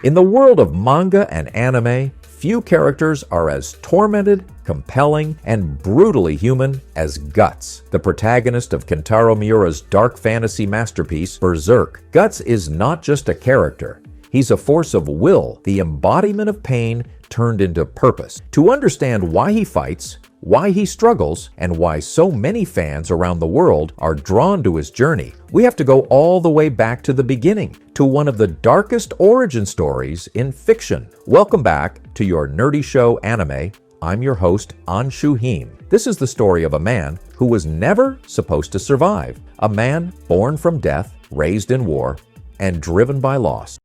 In the world of manga and anime, few characters are as tormented, compelling, and brutally human as Guts, the protagonist of Kentaro Miura's dark fantasy masterpiece, Berserk. Guts is not just a character. He's a force of will, the embodiment of pain turned into purpose. To understand why he fights, why he struggles, and why so many fans around the world are drawn to his journey, we have to go all the way back to the beginning, to one of the darkest origin stories in fiction. Welcome back to your nerdy show Anime. I'm your host, Anshu Heem. This is the story of a man who was never supposed to survive, a man born from death, raised in war, and driven by loss.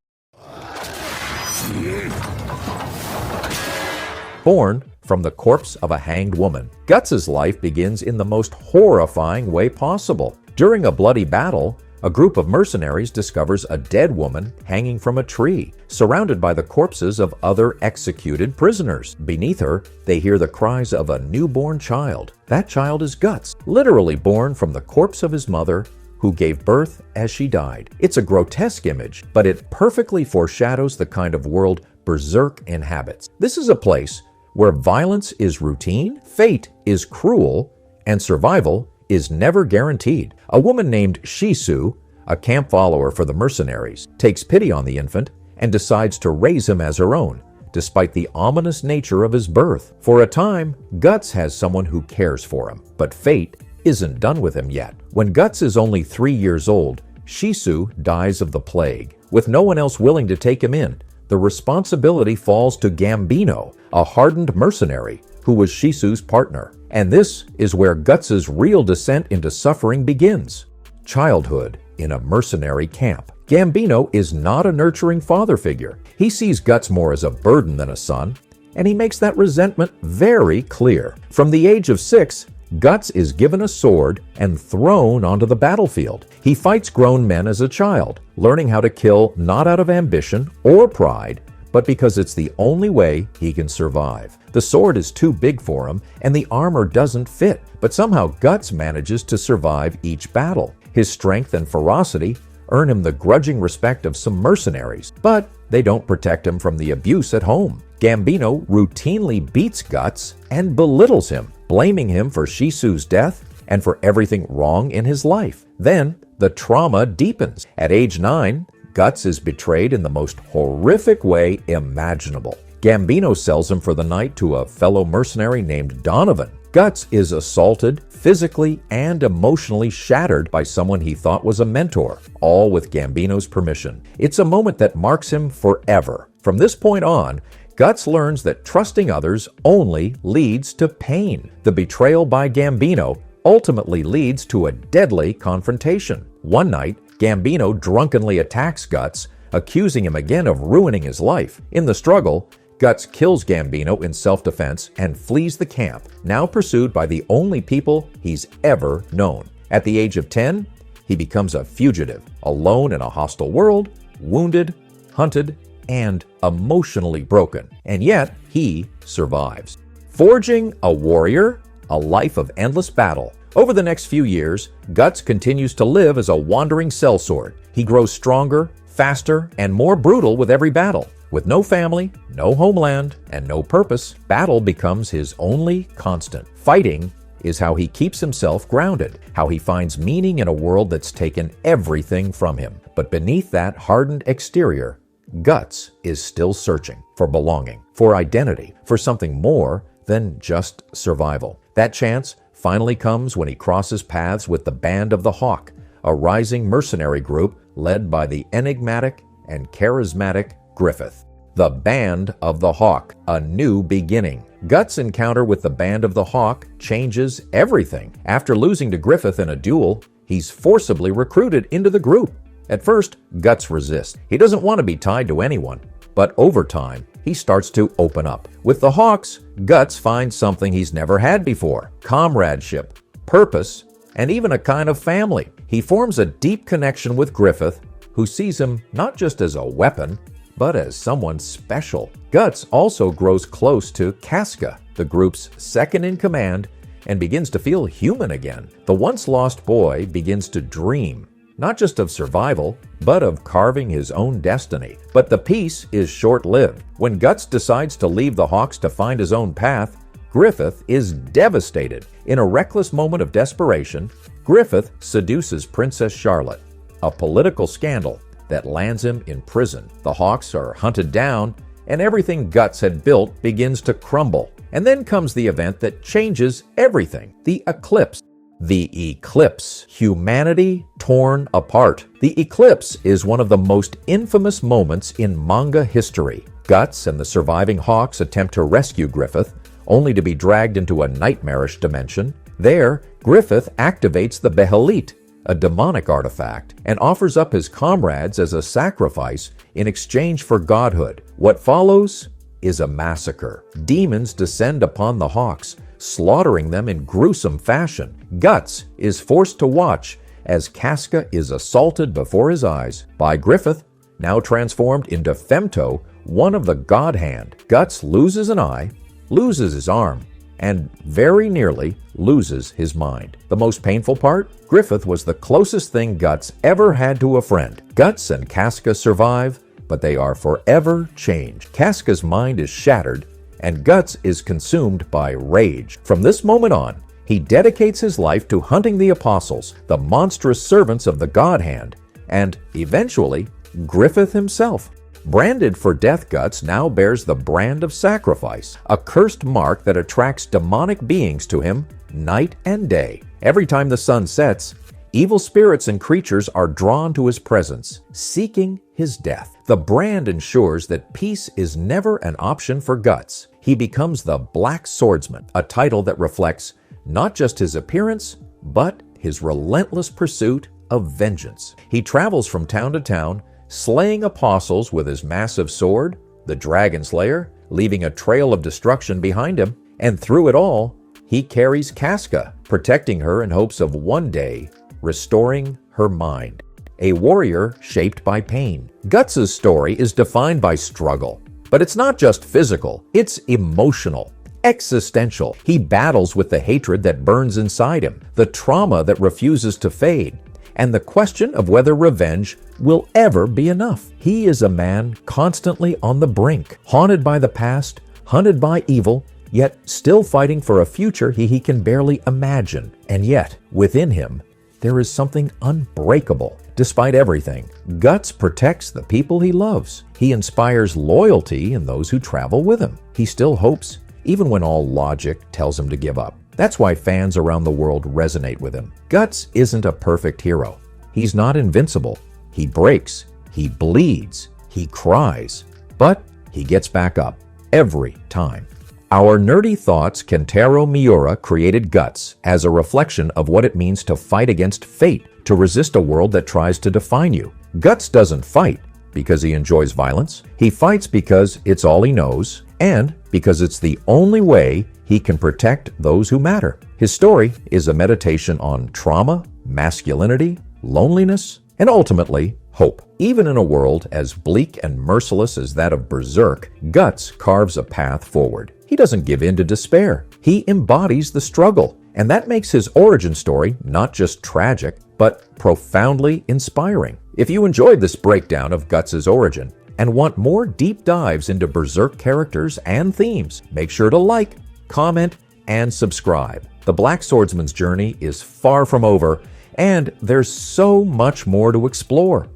Born from the corpse of a hanged woman, Guts' life begins in the most horrifying way possible. During a bloody battle, a group of mercenaries discovers a dead woman hanging from a tree, surrounded by the corpses of other executed prisoners. Beneath her, they hear the cries of a newborn child. That child is Guts, literally born from the corpse of his mother, who gave birth as she died. It's a grotesque image, but it perfectly foreshadows the kind of world Berserk inhabits. This is a place where violence is routine, fate is cruel, and survival is never guaranteed. A woman named Shisu, a camp follower for the mercenaries, takes pity on the infant and decides to raise him as her own, despite the ominous nature of his birth. For a time, Guts has someone who cares for him, but fate isn't done with him yet. When Guts is only 3 years old, Shisu dies of the plague. With no one else willing to take him in, the responsibility falls to Gambino, a hardened mercenary who was Shisu's partner. And this is where Guts' real descent into suffering begins. Childhood in a mercenary camp. Gambino is not a nurturing father figure. He sees Guts more as a burden than a son, and he makes that resentment very clear. From the age of 6, Guts is given a sword and thrown onto the battlefield. He fights grown men as a child, learning how to kill not out of ambition or pride, but because it's the only way he can survive. The sword is too big for him, and the armor doesn't fit, but somehow Guts manages to survive each battle. His strength and ferocity earn him the grudging respect of some mercenaries, but they don't protect him from the abuse at home. Gambino routinely beats Guts and belittles him, blaming him for Shisu's death and for everything wrong in his life. Then, the trauma deepens. At age 9, Guts is betrayed in the most horrific way imaginable. Gambino sells him for the night to a fellow mercenary named Donovan. Guts is assaulted, physically and emotionally shattered by someone he thought was a mentor, all with Gambino's permission. It's a moment that marks him forever. From this point on, Guts learns that trusting others only leads to pain. The betrayal by Gambino ultimately leads to a deadly confrontation. One night, Gambino drunkenly attacks Guts, accusing him again of ruining his life. In the struggle, Guts kills Gambino in self-defense and flees the camp, now pursued by the only people he's ever known. At the age of 10, he becomes a fugitive, alone in a hostile world, wounded, hunted, and emotionally broken. And yet, he survives. Forging a warrior, a life of endless battle. Over the next few years, Guts continues to live as a wandering sellsword. He grows stronger, faster, and more brutal with every battle. With no family, no homeland, and no purpose, battle becomes his only constant. Fighting is how he keeps himself grounded, how he finds meaning in a world that's taken everything from him. But beneath that hardened exterior, Guts is still searching for belonging, for identity, for something more than just survival. That chance finally comes when he crosses paths with the Band of the Hawk, a rising mercenary group led by the enigmatic and charismatic Griffith. The Band of the Hawk, a new beginning. Guts' encounter with the Band of the Hawk changes everything. After losing to Griffith in a duel, he's forcibly recruited into the group. At first, Guts resists. He doesn't want to be tied to anyone, but over time, he starts to open up. With the Hawks, Guts finds something he's never had before: comradeship, purpose, and even a kind of family. He forms a deep connection with Griffith, who sees him not just as a weapon, but as someone special. Guts also grows close to Casca, the group's second in command, and begins to feel human again. The once lost boy begins to dream, not just of survival, but of carving his own destiny. But the peace is short-lived. When Guts decides to leave the Hawks to find his own path, Griffith is devastated. In a reckless moment of desperation, Griffith seduces Princess Charlotte, a political scandal that lands him in prison. The Hawks are hunted down, and everything Guts had built begins to crumble. And then comes the event that changes everything: the eclipse. The eclipse. Humanity torn apart. The eclipse is one of the most infamous moments in manga history. Guts and the surviving Hawks attempt to rescue Griffith, only to be dragged into a nightmarish dimension. There, Griffith activates the Behelit, a demonic artifact, and offers up his comrades as a sacrifice in exchange for godhood. What follows is a massacre. Demons descend upon the Hawks, slaughtering them in gruesome fashion. Guts is forced to watch as Casca is assaulted before his eyes by Griffith, now transformed into Femto, one of the God Hand. Guts loses an eye, loses his arm, and very nearly loses his mind. The most painful part? Griffith was the closest thing Guts ever had to a friend. Guts and Casca survive, but they are forever changed. Casca's mind is shattered, and Guts is consumed by rage. From this moment on, he dedicates his life to hunting the Apostles, the monstrous servants of the God Hand, and eventually, Griffith himself. Branded for death, Guts now bears the brand of sacrifice, a cursed mark that attracts demonic beings to him night and day. Every time the sun sets, evil spirits and creatures are drawn to his presence, seeking his death. The brand ensures that peace is never an option for Guts. He becomes the Black Swordsman, a title that reflects not just his appearance, but his relentless pursuit of vengeance. He travels from town to town, slaying apostles with his massive sword, the Dragon Slayer, leaving a trail of destruction behind him. And through it all, he carries Casca, protecting her in hopes of one day restoring her mind. A warrior shaped by pain. Guts' story is defined by struggle, but it's not just physical, it's emotional, existential. He battles with the hatred that burns inside him, the trauma that refuses to fade, and the question of whether revenge will ever be enough. He is a man constantly on the brink, haunted by the past, hunted by evil, yet still fighting for a future he can barely imagine. And yet, within him, there is something unbreakable. Despite everything, Guts protects the people he loves. He inspires loyalty in those who travel with him. He still hopes, even when all logic tells him to give up. That's why fans around the world resonate with him. Guts isn't a perfect hero. He's not invincible. He breaks, he bleeds, he cries, but he gets back up every time. Our nerdy thoughts Kentaro Miura created Guts as a reflection of what it means to fight against fate, to resist a world that tries to define you. Guts doesn't fight because he enjoys violence. He fights because it's all he knows, and because it's the only way he can protect those who matter. His story is a meditation on trauma, masculinity, loneliness, and ultimately, hope. Even in a world as bleak and merciless as that of Berserk, Guts carves a path forward. He doesn't give in to despair. He embodies the struggle. And that makes his origin story not just tragic, but profoundly inspiring. If you enjoyed this breakdown of Guts' origin and want more deep dives into Berserk characters and themes, make sure to like, comment, and subscribe. The Black Swordsman's journey is far from over, and there's so much more to explore.